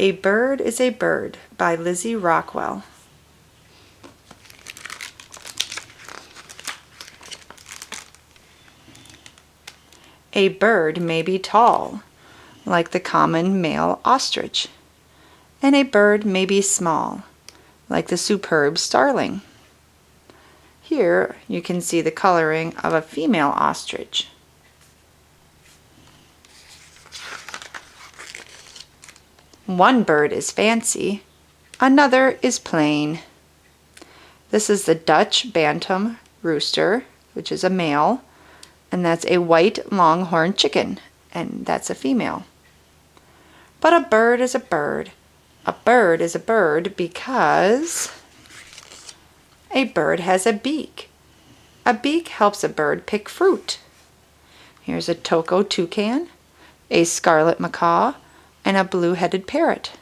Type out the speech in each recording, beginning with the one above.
A Bird is a Bird by Lizzie Rockwell. A bird may be tall, like the common male ostrich, and a bird may be small, like the superb starling. Here you can see the coloring of a female ostrich. One bird is fancy, another is plain. This is the Dutch bantam rooster, which is a male, and that's a white longhorn chicken, and that's a female. But a bird is a bird. A bird is a bird because a bird has a beak. A beak helps a bird pick fruit. Here's a toko toucan, a scarlet macaw, and a blue-headed parrot.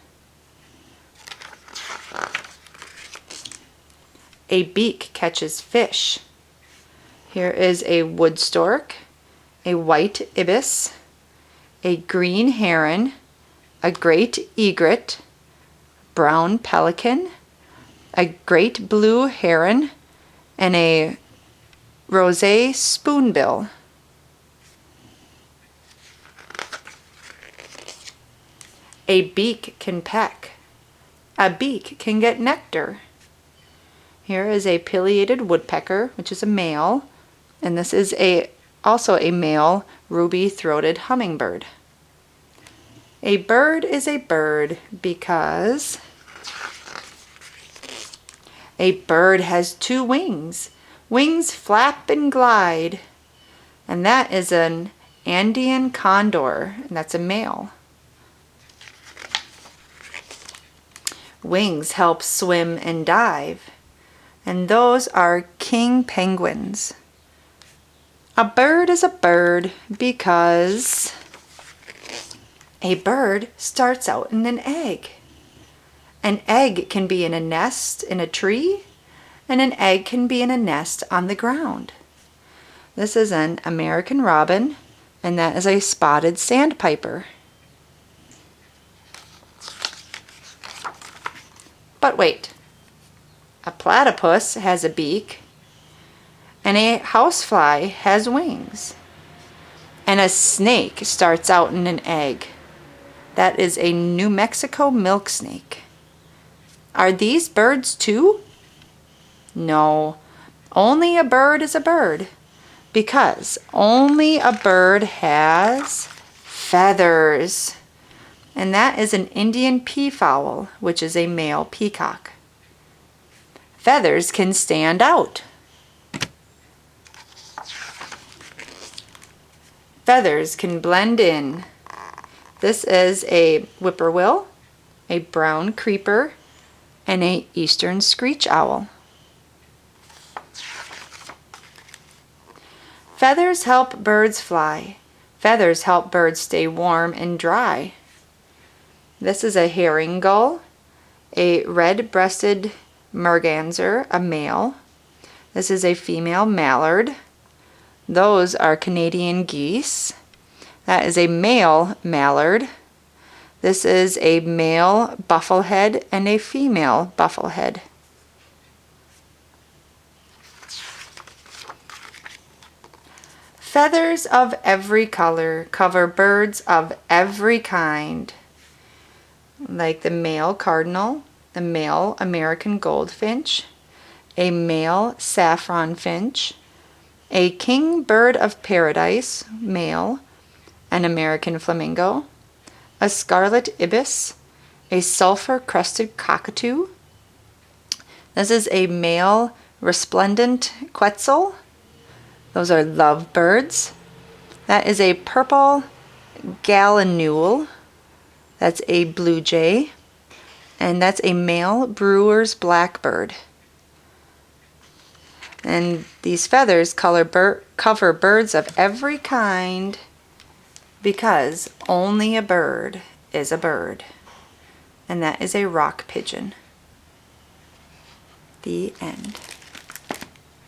A beak catches fish. Here is a wood stork, a white ibis, a green heron, a great egret, brown pelican, a great blue heron, and a rosé spoonbill. A beak can peck. A beak can get nectar. Here is a pileated woodpecker, which is a male, and this is also a male ruby-throated hummingbird. A bird is a bird because a bird has two wings. Wings flap and glide, and that is an Andean condor, and that's a male. Wings help swim and dive, and those are king penguins. A bird is a bird because a bird starts out in an egg. An egg can be in a nest in a tree, and an egg can be in a nest on the ground. This is an American robin, and that is a spotted sandpiper. But wait, a platypus has a beak, and a housefly has wings, and a snake starts out in an egg. That is a New Mexico milk snake. Are these birds too? No, only a bird is a bird because only a bird has feathers. And that is an Indian peafowl, which is a male peacock. Feathers can stand out. Feathers can blend in. This is a whippoorwill, a brown creeper, and an eastern screech owl. Feathers help birds fly. Feathers help birds stay warm and dry. This is a herring gull, a red-breasted merganser, a male. This is a female mallard. Those are Canadian geese. That is a male mallard. This is a male bufflehead and a female bufflehead. Feathers of every color cover birds of every kind, like the male cardinal, the male American goldfinch, a male saffron finch, a king bird of paradise, male, an American flamingo, a scarlet ibis, a sulfur-crested cockatoo. This is a male resplendent quetzal. Those are lovebirds. That is a purple gallinule. That's a blue jay, and that's a male brewer's blackbird. And these feathers cover birds of every kind because only a bird is a bird, and that is a rock pigeon. The end.